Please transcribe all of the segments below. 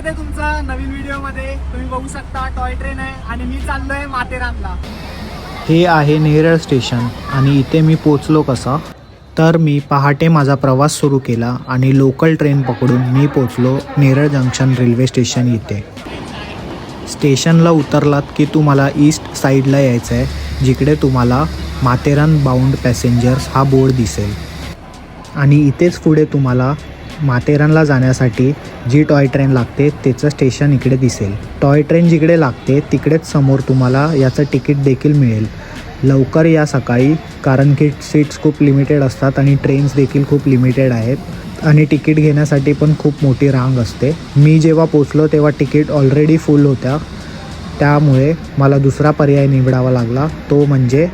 स्वागत आहे तुमचं नवीन व्हिडिओमध्ये। तुम्ही बघू शकता टॉय ट्रेन आहे आणि मी चाललोय माथेरानला। हे आहे नेरळ स्टेशन आणि इथे मी पोचलो कसा तर मी पहाटे माझा प्रवास सुरू केला आणि लोकल ट्रेन पकडून मी पोचलो नेरळ जंक्शन रेल्वे स्टेशन इथे। स्टेशनला उतरलात की तुम्हाला ईस्ट साईडला यायचं आहे, जिकडे तुम्हाला माथेरान बाउंड पॅसेंजर्स हा बोर्ड दिसेल आणि इथेच पुढे तुम्हाला माथेरानला जाण्यासाठी जी टॉय ट्रेन लागते त्याचं स्टेशन इकडे दिसेल। टॉय ट्रेन जिकडे लागते तिकडेच समोर तुम्हाला याचं तिकीट देखील मिळेल। लवकर या सकाळी, कारण की सीट्स खूप लिमिटेड असतात आणि ट्रेन्स देखील खूप लिमिटेड आहेत आणि तिकीट घेण्यासाठी पण खूप मोठी रांग असते। मी जेव्हा पोचलो तेव्हा तिकीट ऑलरेडी फुल होत्या, त्यामुळे मला दुसरा पर्याय निवडावा लागला, तो म्हणजे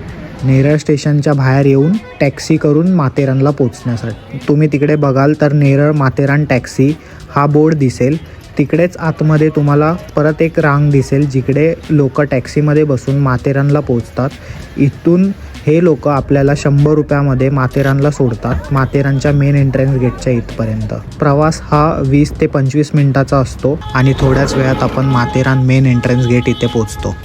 नेरळ स्टेशनच्या बाहेर येऊन टॅक्सी करून माथेरानला पोचण्यासाठी। तुम्ही तिकडे बघाल तर नेरळ माथेरान टॅक्सी हा बोर्ड दिसेल। तिकडेच आतमध्ये तुम्हाला परत एक रांग दिसेल, जिकडे लोक टॅक्सीमध्ये बसून माथेरानला पोचतात। इथून हे लोक आपल्याला 100 रुपयामध्ये माथेरानला सोडतात, माथेरानच्या मेन एंट्रन्स गेटच्या इथपर्यंत। प्रवास हा 20 ते 25 मिनिटाचा असतो आणि थोड्याच वेळात आपण माथेरान मेन एंट्रन्स गेट इथे पोचतो।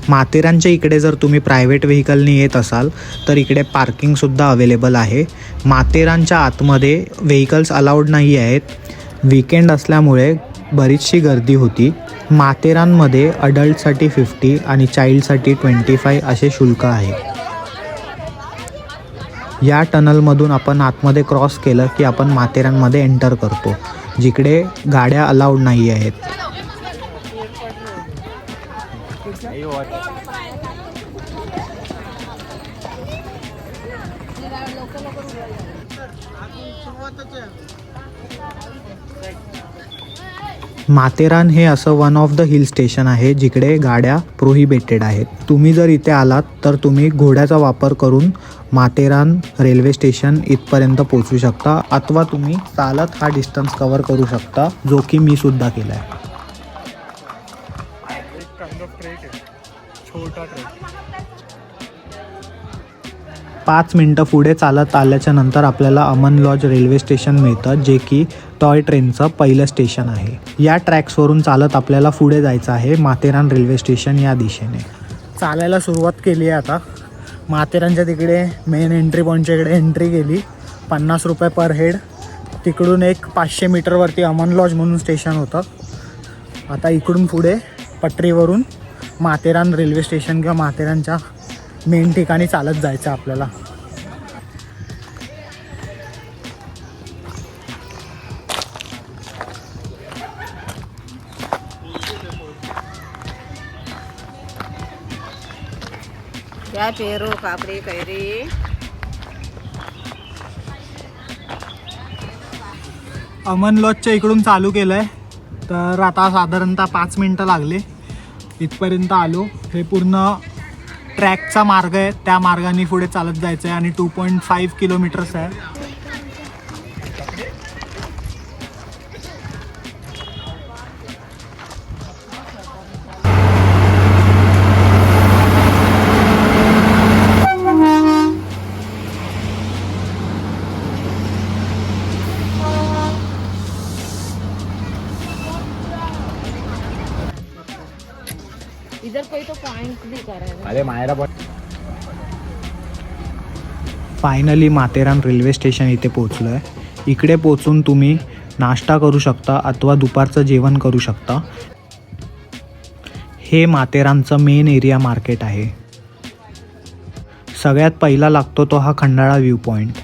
माथेरानच्या इकडे जर तुम्ही प्रायव्हेट व्हेकलनी येत असाल तर इकडे पार्किंगसुद्धा अवेलेबल आहे। माथेरानच्या आतमध्ये व्हेकल्स अलाउड नाही आहेत, वीकेंड असल्यामुळे बरीचशी गर्दी होती। माथेरानमध्ये अडल्टसाठी 50 आणि चाइल्डसाठी 25 असे शुल्क आहे। या टनलमधून आपण आतमध्ये क्रॉस केलं की आपण माथेरानमध्ये एंटर करतो, जिकडे गाड्या अलाउड नाही आहेत। माथेरान हे असं one of the hill station आहे जिकडे गाड्या प्रोहिबिटेड आहेत। तुम्ही जर इथे आलात तर तुम्ही घोड्याचा वापर करून माथेरान रेल्वे स्टेशन इथपर्यंत पोहोचू शकता, अथवा तुम्ही चालत हा डिस्टन्स कव्हर करू शकता, जो की मी सुद्धा केला आहे। 5 मिनटं पुढे चालत आल्याच्या नंतर आपल्याला अमन लॉज रेल्वे स्टेशन मिळतं, जे की टॉय ट्रेनचं पहिलं स्टेशन आहे। या ट्रॅक्सवरून चालत आपल्याला पुढे जायचं आहे माथेरान रेल्वे स्टेशन या दिशेने। चालायला सुरुवात केली आहे आता। माथेरानच्या तिकडे मेन एंट्री पॉईंटच्या इकडे एंट्री केली, 50 रुपये पर हेड। तिकडून एक 500 मीटरवरती अमन लॉज म्हणून स्टेशन होतं। आता इकडून पुढे पटरीवरून माथेरान रेल्वे स्टेशन किंवा माथेरानच्या मेन ठिकाणी चालत जायचं आपल्याला। क्या पेरू कापडी कैरी अमन लॉजच्या इकडून चालू केलं आहे, तर आता साधारणतः 5 मिनटं लागले इथपर्यंत आलो। हे पूर्ण ट्रॅकचा मार्ग आहे, त्या मार्गाने पुढे चालत जायचं आहे आणि 2.5 किलोमीटर्स आहे। इधर कोई तो पॉइंट भी कर रहा है। अरे Myra finally Matheran railway station इथे पोचलो आहे। इकडे पोचून तुम्ही नाश्ता करू शकता अथवा दुपारचं जेवण करू शकता। हे माथेरानचं मेन एरिया मार्केट आहे। सगळ्यात पहिला लागतो तो हा खंडाळा व्ह्यू पॉईंट।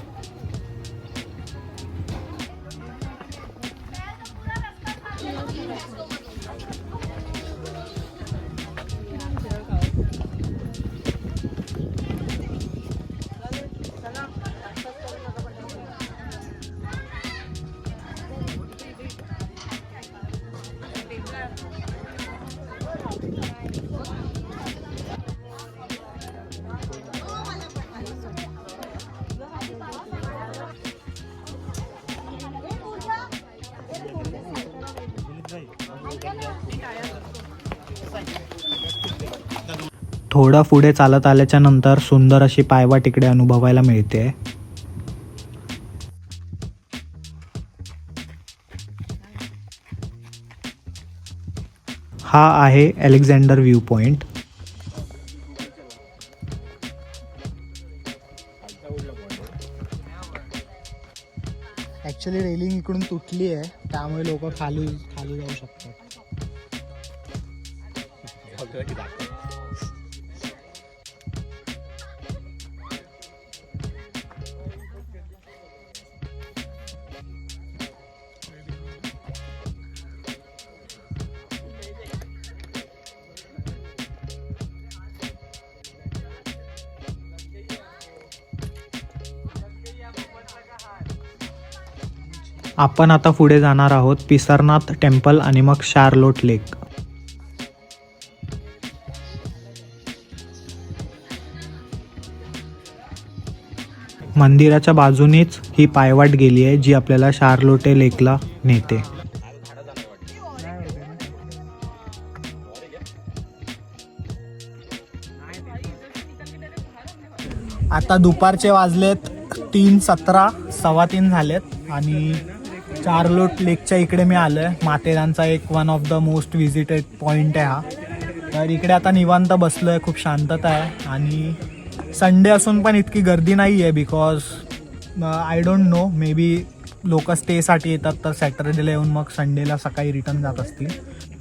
थोडं पुढे चालत आल्याच्या नंतर सुंदर अशी पायवाट इकडे अनुभवायला मिळते। हा आहे Alexander view point. Actually railing इकडून तुटली आहे, त्यामुळे लोक खाली खाली जाऊ शकतात. आपण आता पुढे जाणार आहोत पिसारनाथ टेम्पल आणि मग शार्लोट लेक. मंदिराच्या बाजूनीच ही पायवाट गेली आहे जी आपल्याला शार्लोटे लेकला नेते. आता दुपारचे वाजलेत 3:17, 3:15 झालेत आणि शार्लोट लेकच्या इकडे मी आलो आहे. माथेरानचा एक one of the most visited point आहे हा. तर इकडे आता निवांत बसलो आहे, खूप शांतता आहे आणि संडे असून पण इतकी गर्दी नाही आहे because I don't know, may be लोक स्टेसाठी येतात तर सॅटर्डेला येऊन मग संडेला सकाळी रिटर्न जात असतील.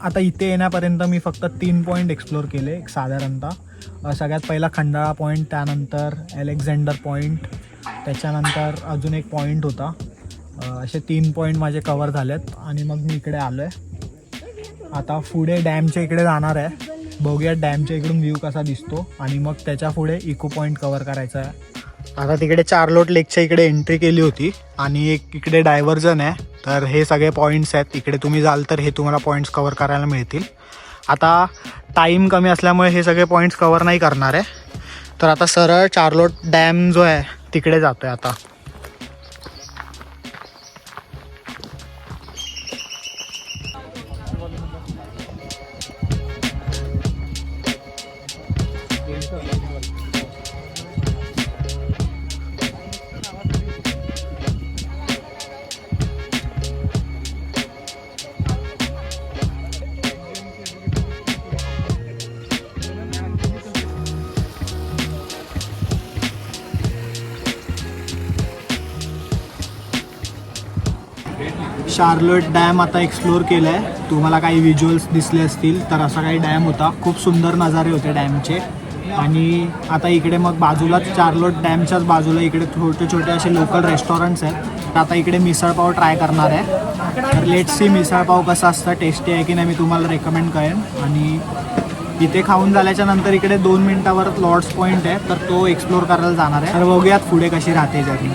आता इथे येण्यापर्यंत मी फक्त 3 पॉईंट एक्सप्लोर केले साधारणतः. सगळ्यात पहिला खंडाळा पॉईंट, त्यानंतर अलेक्झांडर पॉईंट, त्याच्यानंतर अजून एक पॉईंट होता. असे 3 पॉईंट माझे कवर झालेत आणि मग मी इकडे आलो आहे. आता पुढे डॅमच्या इकडे जाणार आहे, बघूया डॅमच्या इकडून व्ह्यू कसा दिसतो आणि मग त्याच्या पुढे इको पॉईंट कवर करायचा आहे. आता तिकडे शार्लोट लेकच्या इकडे एंट्री केली होती आणि एक इकडे डायव्हर्जन आहे. तर हे सगळे पॉईंट्स आहेत, इकडे तुम्ही जाल तर हे तुम्हाला पॉईंट्स कवर करायला मिळतील. आता टाईम कमी असल्यामुळे हे सगळे पॉईंट्स कवर नाही करणार आहे. तर आता सरळ शार्लोट डॅम जो आहे तिकडे जातो आहे आता. शार्लोट डॅम आता एक्सप्लोर केलं आहे. तुम्हाला काही व्हिज्युअल्स दिसले असतील तर असा काही डॅम होता, खूप सुंदर नजारे होते डॅमचे. आणि आता इकडे मग बाजूलाच शार्लोट डॅमच्याच बाजूला इकडे छोटे छोटे असे लोकल रेस्टॉरंट्स आहेत. आता इकडे मिसळपाव ट्राय करणार आहे. तर लेट्स सी मिसळपाव कसा असतं, टेस्टी आहे की नाही, मी तुम्हाला रेकमेंड करेन. आणि इथे खाऊन झाल्याच्या नंतर इकडे 2 मिनिटावर लॉर्ड्स पॉईंट आहे, तर तो एक्सप्लोर करायला जाणार आहे. तर बघूयात पुढे कशी राहते जर्नी.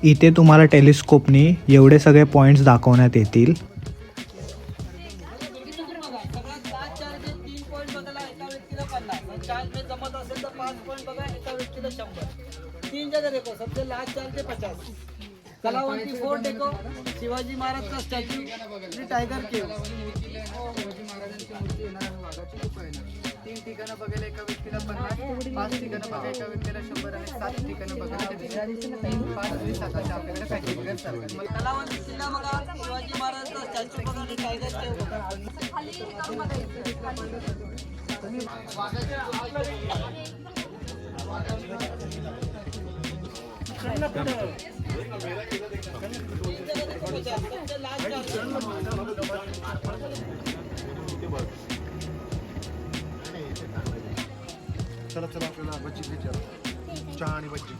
इथे तुम्हाला टेलिस्कोपनी एवढे सगळे पॉईंट्स दाखवण्यात येतील. कलावंती फोर्ट देखो, शिवाजी महाराज का स्टॅच्यू, टायगर केव्ह. 3 ठिकाणं बघायला एका व्यक्तीला 50, 5 ठिकाणं बघायला एका व्यक्तीला 100 आणि 7 ठिकाणं बघायला 5 दिवसाचे आपल्याकडे पॅकेज असतात. कलावंती किल्ला बघा, शिवाजी महाराजांचा स्टॅच्यू बघा आणि टायगर केव्ह चला चला आपल्याला बच्ची घ्यायची, चहा आणि बच्ची.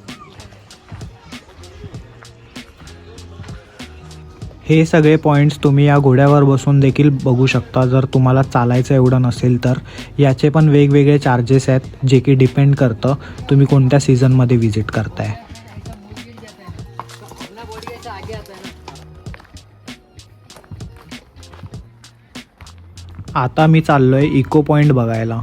हे सगळे पॉईंट्स तुम्ही या घोड्यावर बसून देखील बघू शकता जर तुम्हाला चालायचं एवढं नसेल तर. याचे पण वेगवेगळे चार्जेस आहेत जे की डिपेंड करतं तुम्ही कोणत्या सीझनमध्ये व्हिजिट करताय. आता मी चाललोय इको पॉईंट बघायला.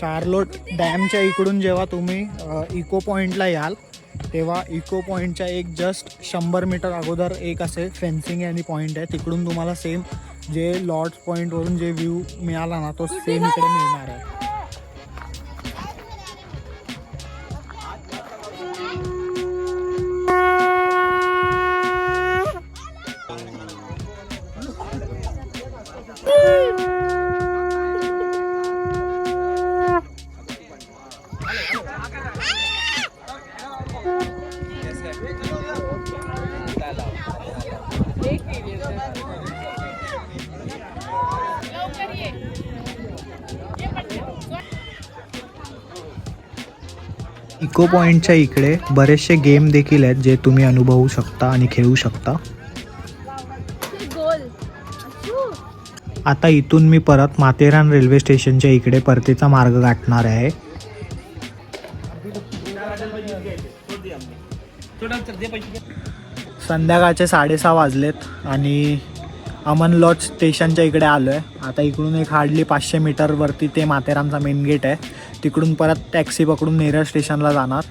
शार्लोट डॅमच्या इकडून जेव्हा तुम्ही इको पॉईंटला याल तेव्हा इको पॉईंटच्या एक जस्ट 100 मीटर अगोदर एक असे फेन्सिंग आणि पॉईंट आहे. तिकडून तुम्हाला सेम जे लॉर्ड्स पॉईंटवरून जे व्ह्यू मिळाला ना तो सेम इकडे मिळणार आहे. इको पॉईंटच्या इकडे बरेचसे गेम देखील आहेत जे तुम्ही अनुभवू शकता आणि खेळू शकता. आता इथून मी परत माथेरान रेल्वे स्टेशनच्या इकडे परतीचा मार्ग गाठणार आहे. संध्याकाळचे 6:30 वाजलेत आणि अमन लॉज स्टेशनच्या इकडे आलो आहे. आता इकडून एक हार्डली 500 मीटरवरती ते माथेरानचा मेन गेट आहे. तिकडून परत टॅक्सी पकडून नेरळ स्टेशनला जाणार.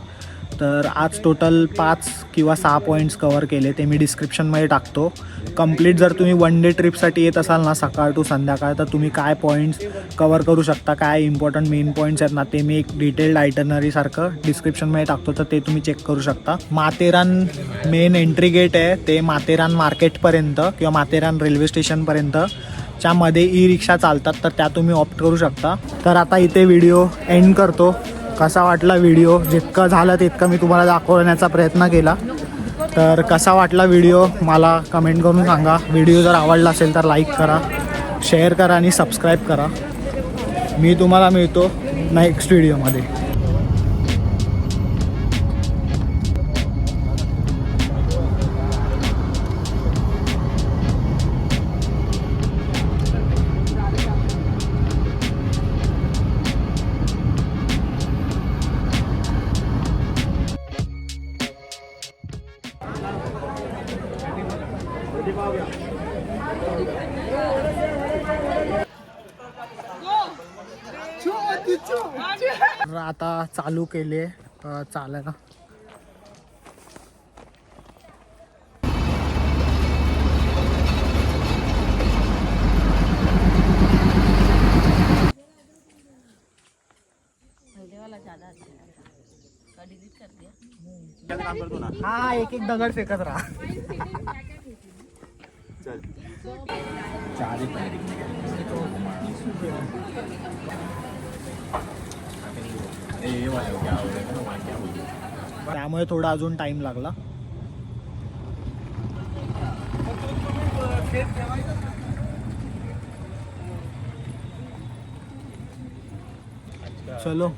तर आज टोटल 5 किंवा 6 पॉईंट्स कवर केले, ते मी डिस्क्रिप्शनमध्ये टाकतो. कंप्लीट जर तुम्ही वन डे ट्रिपसाठी येत असाल ना सकाळ टू संध्याकाळ तर तुम्ही काय पॉईंट्स कवर करू शकता, काय इम्पॉर्टंट मेन पॉईंट्स आहेत ना ते मी एक डिटेल्ड आयटनरीसारखं डिस्क्रिप्शनमध्ये टाकतो, तर ते तुम्ही चेक करू शकता. माथेरान मेन एंट्री गेट आहे ते माथेरान मार्केटपर्यंत किंवा माथेरान रेल्वे स्टेशनपर्यंत च्या मध्ये ई रिक्षा चालतात, तर त्या तुम्ही ऑप्ट करू शकता. तर आता इथे व्हिडिओ एंड करतो. कसा वाटला व्हिडिओ, जितकं झालं तितकं मी तुम्हाला दाखवण्याचा प्रयत्न केला. तर कसा वाटला व्हिडिओ मला कमेंट करून सांगा. व्हिडिओ जर आवडला असेल तर लाईक करा, शेअर करा आणि सबस्क्राईब करा. मी तुम्हाला मिळतो नेक्स्ट व्हिडिओमध्ये. आता चालू केले चालायला. हा एक एक दगड फेकत राहा. त्यामुळे थोडा अजून टाइम लागला. चलो